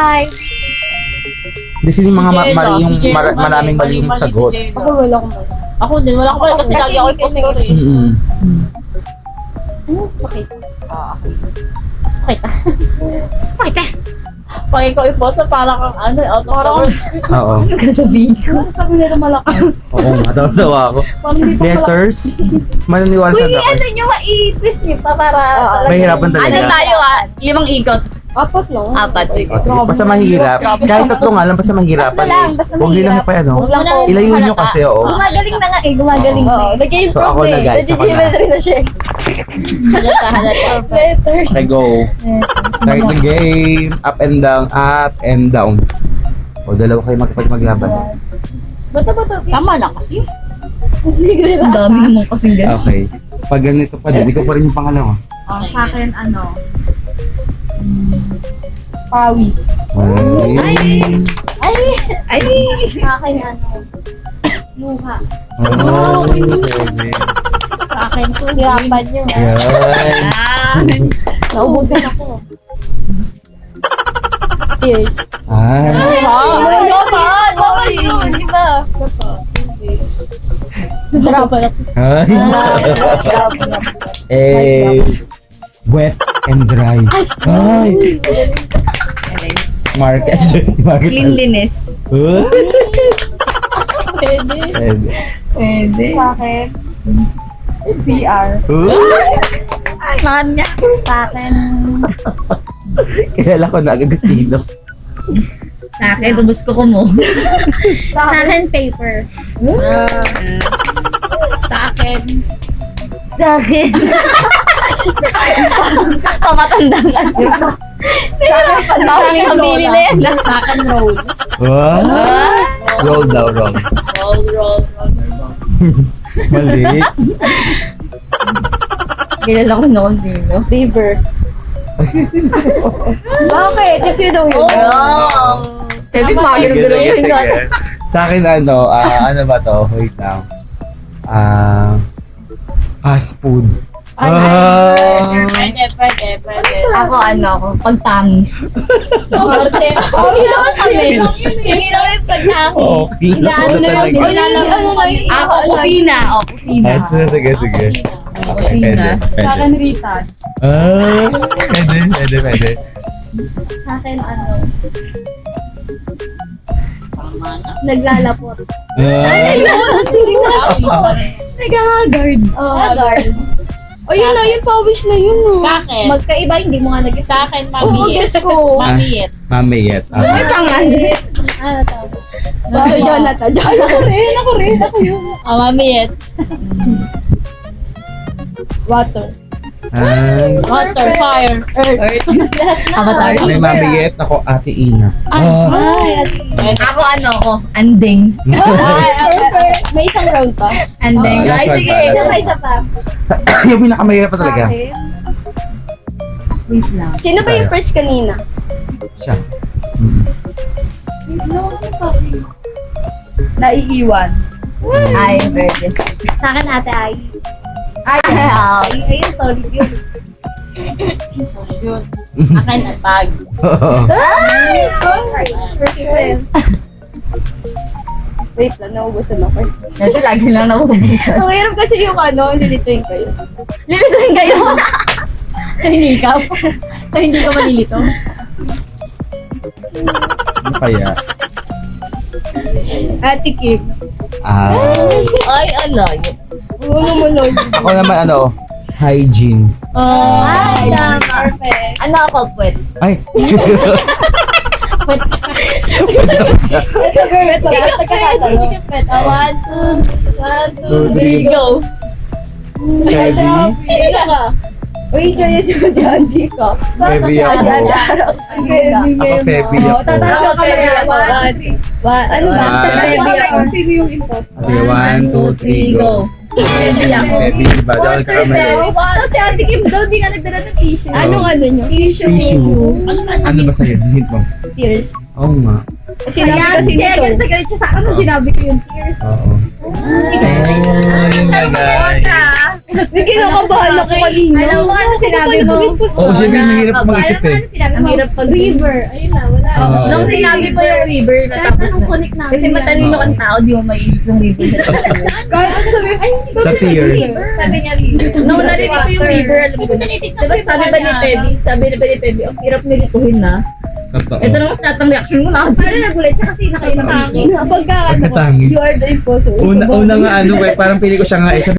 Hi. Hindi sila yung mga Si Jello, mali yung si Jello, maraming mali yung si sagot. Jello. Ako wala akong mali. Ako din, wala ko pala kasi lagi ako impostor eh. Mm-mm. Ano? Pakita. Pakita. Pakita. Pag ikaw impostor, parang kang ano, out of Parang- world. Oo. Ano ka sabihin ko? Sabi nila malakas. Oo nga, tawa ako. Parang hindi pa malakas. Letters? Mananiwala sa Uy, ako. ano nyo, i-twist nyo pa para talaga. Mahirapan talaga. Ano tayo? 5 ikot. Apat lang. Apat, sige. O, sige. Basta mahirap. Kahit tatlo nga lang, basta mahirapan Tatlo lang, eh. basta Huwag nyo lang mahirap. pa ano. Huwag lang po. Ilayo nyo kasi, oo. Gumagaling na nga eh, gumagaling na eh. Nag-improve So ako na guys, ako Nag-gmail na. rin na siya eh. Halata. Letters. Okay, go. Start the game. Up and down, up and down. O, dalawa kayo maglaban. Bato. Tama na kasi. Hindi Ang dami naman kasing ganun. Okay. Pag ganito pa din, ikaw pa rin yung pangalawa. Sa akin, ano? Pawis. Ay. Ay! Sa akin ano? Luha. Oh, pwede. Sa akin to. Hirapan nyo. Yan. Ah! Naubusan ako. Tears. Ay. Naubusan! Bawal yun, iba. Isa pa. Hirapan ako. Ay. Eh, wet and dry. Ay. Market. Market. Cleanliness. Pwede. Pwede. Pwede. Sa akin, CR. Ay, nakan niya. Sa akin, Kilala ko na agad yung sino. Sa akin, ubus ko mo. sa akin, paper. Sa akin. Sa akin. Pamatanda ka. Bawal yung habili na yan. Sa akin, roll. Wow. Roll daw, roll. Roll. Mali. Kilala ko na kung sino. River. Bakit? If you know yun. Oh! Baby, Tama. magano Sige, gano'n sige, yun. sige. Sa akin ano ba to? Wait lang. Fast food. Pwede. Ako, pagtangis. Okay naman kami. Hindi naman pagtangis. Okay. Ano na lang, Ako, kusina. Kusina. Sige. Kusina. Sa akin, Rita. Pwede. Sa akin, ano, Tama na. naglalapot. Nag-haggard. Oh, Haggard. O yun na, yung pawis na yun. Oh. Sa akin. Magkaiba, hindi mo nga nag Sa akin, Oo, mamiyet. gets ko. Mamiyet. Mamiyet. Ay, tangan. Ano tawag? Basta Jonathan. Ako rin. Ako yun. Mamiyet. Water. Water, fire, earth. Avatar. May mamiyet ako, Ate Ina. Ay, Pwede. Ako, anding. perfect. May isang round pa. Anding. Last Ay, one sige. pa, last one. Isa pa. Yung pinakamahirap pa talaga. Wait lang. Sino ba yung first kanina? Siya. Mm. Naiiwan. Ay, pwede. Sa akin, ate ay. Ay, Ayun, solid yun. So, yun. Akin, ang bag. Ay! Perfect. Wait lang, naubusan ako. ito lagi lang naubusan. Ang hirap kasi yung ano, nilituin ko yun. Lilituin kayo. Sa hindi ka. Sa hindi ka malilito. Ano kaya? Ate Kim. Ay, alayo. Uno mo nun. Ako naman hygiene. Ay, tama. Perfect. Ano ako, puwet? Ay. Ito, perfect. Sa lahat nagkakatanong. One, two, three, go. Heavy. Sino ka? Uy, kaya si Angie ka. Heavy ako. Si Ate Aros. Ako Feby ako. Tataas Ako, yung kamay. Feby ako. One, three. Ano ba? One. Tataas yung kamay. Ako. Sino yung imposter? Sige, 1, 2, 3, go. Pwede ako. Feby, diba? Dahil kakamali. Tapos si Ate Kim daw, di nga nagdala ng tissue. Anong ano nyo? Tissue. Ano ba sa'yo? Hint mo. Tears. Oo nga. Sinabi kasi nito. Galit siya sa akin nung sinabi ko yung tears. Oo. Oh, yun na guys. May kinakabahan ako kanina. Alam mo ano sinabi mo? Oo, syempre mahirap mag-isip Alam mo eh. ano sinabi mo? Ang hirap pag river. Ayun na, wala. Oo. Nung sinabi mo yung river, Kahit natapos anong na. connect namin. Kasi matalino kang tao, di mo maiisip yung river. Kahit ano sabi, ay, hindi ko The tears. Sabi niya river. Nung narinig ko yung river, alam mo, diba sabi ba ni Pebi, ang hirap nilituhin na. Totoo. Ito naman lahat ng reaction mo lahat. Parang nagulat siya kasi nakailang Pagka ano, Pagkatangis. you are the imposter. Una nga ano, parang pili ko siya nga eh. Sabi